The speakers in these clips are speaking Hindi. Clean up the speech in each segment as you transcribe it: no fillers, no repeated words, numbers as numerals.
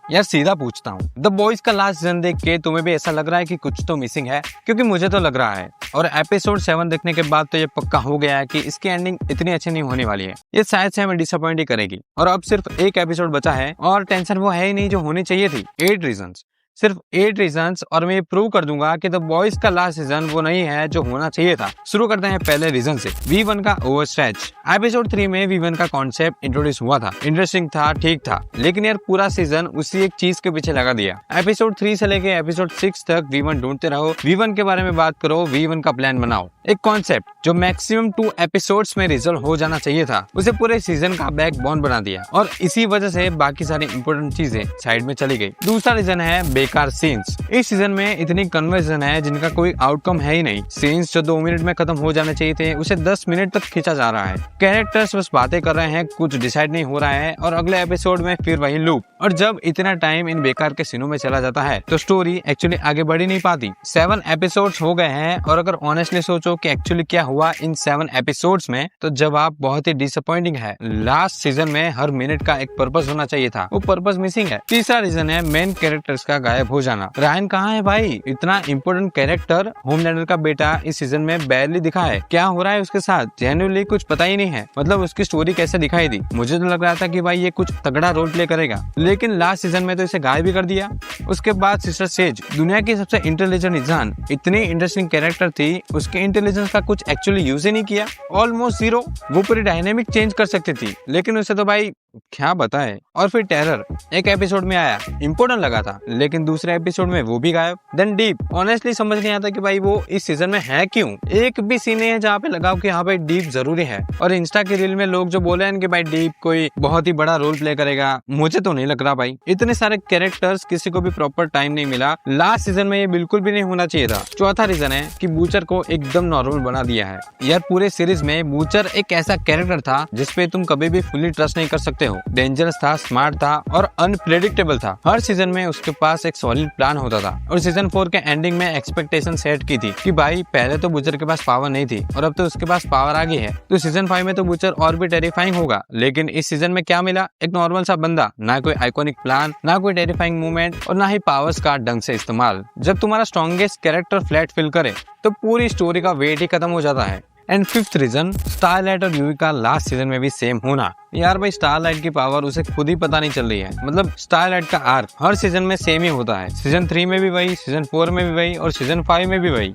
यार सीधा पूछता हूँ, द बॉयज का लास्ट सीजन देख के तुम्हें भी ऐसा लग रहा है कि कुछ तो मिसिंग है? क्योंकि मुझे तो लग रहा है, और एपिसोड 7 देखने के बाद तो ये पक्का हो गया है कि इसकी एंडिंग इतनी अच्छी नहीं होने वाली है। ये शायद से हमें डिसअपॉइंट ही करेगी। और अब सिर्फ एक एपिसोड बचा है और टेंशन वो है ही नहीं जो होनी चाहिए थी। 8 रीजंस, सिर्फ 8 रीजंस, और मैं ये प्रूव कर दूंगा कि द बॉयज का लास्ट सीजन वो नहीं है जो होना चाहिए था। शुरू करते हैं पहले रीजन से, V1 का ओवरस्ट्रेच। एपिसोड 3 में V1 का कॉन्सेप्ट इंट्रोड्यूस हुआ था, इंटरेस्टिंग था, ठीक था, लेकिन यार पूरा सीजन उसी एक चीज के पीछे लगा दिया। एपिसोड 3 से लेके एपिसोड 6 तक V1 ढूंढते रहो, V1 के बारे में बात करो, V1 का प्लान बनाओ। एक कॉन्सेप्ट जो मैक्सिमम 2 एपिसोड्स में रिजॉल्व हो जाना चाहिए था, उसे पूरे सीजन का बैकबोन बना दिया, और इसी वजह से बाकी सारी इंपोर्टेंट चीजें साइड में चली गई। दूसरा रीजन है बेकार सीन्स। इस सीजन में इतनी कन्वर्जन है जिनका कोई आउटकम है ही नहीं। सीन्स जो 2 मिनट में खत्म हो जाने चाहिए थे, उसे 10 मिनट तक खींचा जा रहा है। कैरेक्टर्स बस बातें कर रहे हैं, कुछ डिसाइड नहीं हो रहा है, और अगले एपिसोड में फिर वही लूप। और जब इतना टाइम इन बेकार के सीनों में चला जाता है तो स्टोरी एक्चुअली आगे बढ़ ही नहीं पाती। 7 एपिसोड्स हो गए हैं, और अगर ऑनेस्टली सोचो कि एक्चुअली क्या हुआ इन 7 एपिसोड्स में, तो जवाब बहुत ही डिसअपॉइंटिंग है। लास्ट सीजन में हर मिनट का एक पर्पस होना चाहिए था, वो पर्पस मिसिंग है। तीसरा रीजन है मेन कैरेक्टर्स का गायब हो जाना। रायन कहाँ है भाई? इतना इंपोर्टेंट कैरेक्टर, होमलैंडर का बेटा, इस सीजन में बैरली दिखा है। क्या हो रहा है उसके साथ? जेन्युइनली कुछ पता ही नहीं है। मतलब उसकी स्टोरी कैसे दिखाई दी? मुझे तो लग रहा था कि भाई ये कुछ तगड़ा रोल प्ले करेगा, लेकिन लास्ट सीजन में तो इसे गायब भी कर दिया। उसके बाद सिस्टर सेज, दुनिया की सबसे इंटेलिजेंट इंसान, इतनी इंटरेस्टिंग कैरेक्टर थी, उसके इंटेलिजेंस का कुछ एक्चुअली यूज ही नहीं किया, ऑलमोस्ट जीरो। वो पूरी डायनेमिक चेंज कर सकती थी, लेकिन उसे तो भाई क्या बताए। और फिर टेरर एक एपिसोड में आया, इंपोर्टेंट लगा था, लेकिन दूसरे एपिसोड में वो भी गायब। देन डीप, ऑनेस्टली समझ नहीं आता कि भाई वो इस सीजन में है क्यों। एक भी सीन है जहाँ पे लगाओ कि हाँ भाई डीप जरूरी है। और इंस्टा के रील में लोग जो बोले हैं कि भाई डीप कोई बहुत ही बड़ा रोल प्ले करेगा, मुझे तो नहीं लग रहा भाई। इतने सारे कैरेक्टर्स, किसी को भी प्रॉपर टाइम नहीं मिला। लास्ट सीजन में ये बिल्कुल भी नहीं होना चाहिए था। चौथा रीजन है कि बूचर को एकदम नॉर्मल बना दिया है। यार पूरे सीरीज में बूचर एक ऐसा कैरेक्टर था जिसपे तुम कभी भी फुली ट्रस्ट नहीं कर सकते हो। डेंजरस था, स्मार्ट था, और अनप्रेडिक्टेबल था। हर सीजन में उसके पास एक सॉलिड प्लान होता था। और सीजन 4 के एंडिंग में एक्सपेक्टेशन सेट की थी कि भाई पहले तो बूचर के पास पावर नहीं थी, और अब तो उसके पास पावर आ गई है, तो सीजन 5 में तो बूचर और भी टेरिफाइंग होगा। लेकिन इस सीजन में क्या मिला? एक नॉर्मल सा बंदा, ना कोई आइकॉनिक प्लान, ना कोई टेरिफाइंग मूवमेंट, और ना ही पावर्स का ढंग से इस्तेमाल। जब तुम्हारा स्ट्रॉन्गेस्ट कैरेक्टर फ्लैट फील करे तो पूरी स्टोरी का वेट ही खत्म हो जाता है। एंड फिफ्थ रीजन, स्टारलाइट और यूवी का लास्ट सीजन में भी सेम होना। यार भाई स्टारलाइट की पावर उसे खुद ही पता नहीं चल रही है। मतलब स्टारलाइट का आर्क हर सीजन में सेम ही होता है। सीजन 3 में भी वही, सीजन 4 में भी वही, और सीजन 5 में भी वही।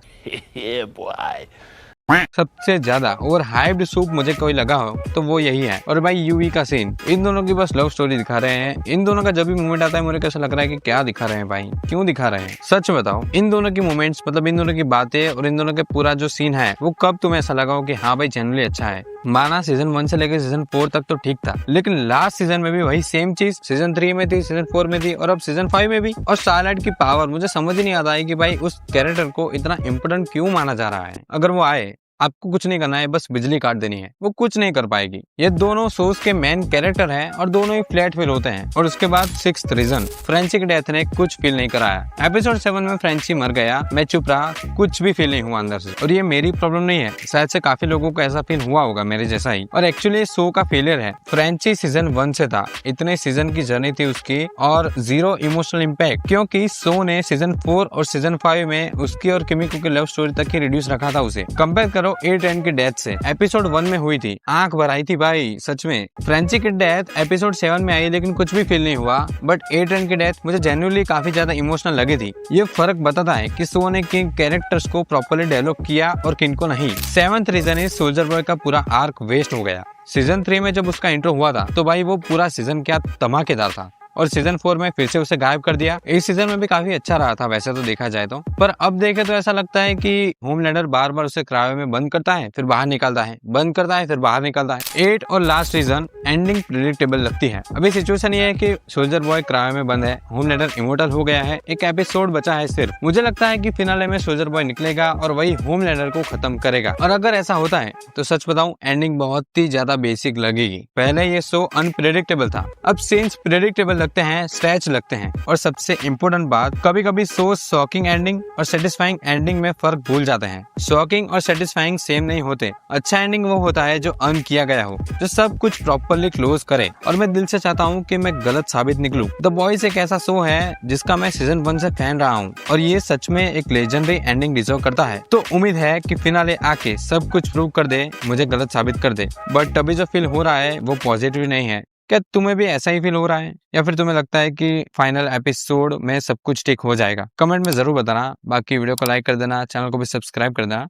सबसे ज्यादा ओवर हाइप्ड सूप मुझे कोई लगा हो तो वो यही है। और भाई यूवी का सीन, इन दोनों की बस लव स्टोरी दिखा रहे हैं। इन दोनों का जब भी मूवमेंट आता है मुझे कैसा लग रहा है कि क्या दिखा रहे हैं भाई, क्यों दिखा रहे हैं? सच बताओ, इन दोनों की मूवमेंट्स, मतलब इन दोनों की बातें और इन दोनों के पूरा जो सीन है, वो कब तुम्हें ऐसा लगा हो कि हाँ भाई जनरली अच्छा है? माना सीजन 1 से लेकर सीजन 4 तक तो ठीक था, लेकिन लास्ट सीजन में भी वही सेम चीज सीजन 3 में थी, सीजन 4 में थी, और अब सीजन 5 में भी। और स्टारलाइट की पावर मुझे समझ ही नहीं आता है कि भाई उस कैरेक्टर को इतना इम्पोर्टेंट क्यों माना जा रहा है। अगर वो आए, आपको कुछ नहीं करना है, बस बिजली काट देनी है, वो कुछ नहीं कर पाएगी। ये दोनों शोज के मेन कैरेक्टर हैं और दोनों ही फ्लैट फील होते हैं। और उसके बाद सिक्स्थ रीजन, फ्रेंची की डेथ ने कुछ फील नहीं कराया। एपिसोड 7 में फ्रेंची मर गया, मैं चुप रहा, कुछ भी फील नहीं हुआ अंदर से। और ये मेरी प्रॉब्लम नहीं है, शायद से काफी लोगों को ऐसा फील हुआ होगा मेरे जैसा ही। और एक्चुअली शो का फेलियर है। फ्रेंची सीजन 1 से था, इतने सीजन की जर्नी थी उसकी, और जीरो इमोशनल इम्पैक्ट, क्योंकि शो ने सीजन 4 और सीजन 5 में उसकी और किमिको की लव स्टोरी तक ही रिड्यूस रखा था उसे। कंपेयर करो 8 एंड की डेथ से, एपिसोड 1 में हुई थी, आंख भर आई थी भाई सच में। फ्रेंची की डेथ एपिसोड 7 में आई, लेकिन कुछ भी फील नहीं हुआ। बट 8 एंड की डेथ मुझे जेन्युइनली काफी ज्यादा इमोशनल लगी थी। ये फर्क बताता है कि शो ने किन कैरेक्टर्स को प्रॉपर्ली डेवलप किया और किन को नहीं। 7th reason is soldier boy का पूरा आर्क वेस्ट हो गया। सीजन 3 में जब उसका इंट्रो हुआ था तो भाई वो पूरा सीजन क्या धमाकेदार था, और सीजन 4 में फिर से उसे गायब कर दिया। इस सीजन में भी काफी अच्छा रहा था वैसे तो देखा जाए तो, पर अब देखे तो ऐसा लगता है कि होमलैंडर बार बार उसे क्रायो में बंद करता है, फिर बाहर निकालता है, बंद करता है, फिर बाहर निकालता है। 8 और लास्ट रीजन, एंडिंग प्रेडिक्टेबल लगती है। अभी सिचुएशन ये है कि सोल्जर बॉय क्रायो में बंद है, होमलैंडर इमोर्टल हो गया है, एक एपिसोड बचा है सिर्फ। मुझे लगता है कि फिनाले में सोल्जर बॉय निकलेगा और वही होमलैंडर को खत्म करेगा। और अगर ऐसा होता है तो सच बताऊं, एंडिंग बहुत ही ज्यादा बेसिक लगेगी। पहले ये शो अनप्रेडिक्टेबल था, अब सीन्स प्रेडिक्टेबल लगते हैं, स्ट्रेच लगते हैं। और सबसे इम्पोर्टेंट बात, कभी कभी शो शॉकिंग एंडिंग और सेटिस्फाइंग एंडिंग में फर्क भूल जाते हैं। शॉकिंग और सेटिस्फाइंग सेम नहीं होते। अच्छा एंडिंग वो होता है जो अर्न किया गया हो, जो सब कुछ प्रॉपरली क्लोज करे। और मैं दिल से चाहता हूँ कि मैं गलत साबित निकलूं। द बॉयज एक ऐसा शो है जिसका मैं सीजन 1 से फैन रहा हूँ और ये सच में एक लेजेंडरी एंडिंग डिजर्व करता है। तो उम्मीद है कि फिनाले आके सब कुछ प्रूव कर दे, मुझे गलत साबित कर दे। बट अभी जो फील हो रहा है वो पॉजिटिव नहीं है। क्या तुम्हें भी ऐसा ही फील हो रहा है, या फिर तुम्हें लगता है कि फाइनल एपिसोड में सब कुछ ठीक हो जाएगा? कमेंट में जरूर बताना। बाकी वीडियो को लाइक कर देना, चैनल को भी सब्सक्राइब कर देना।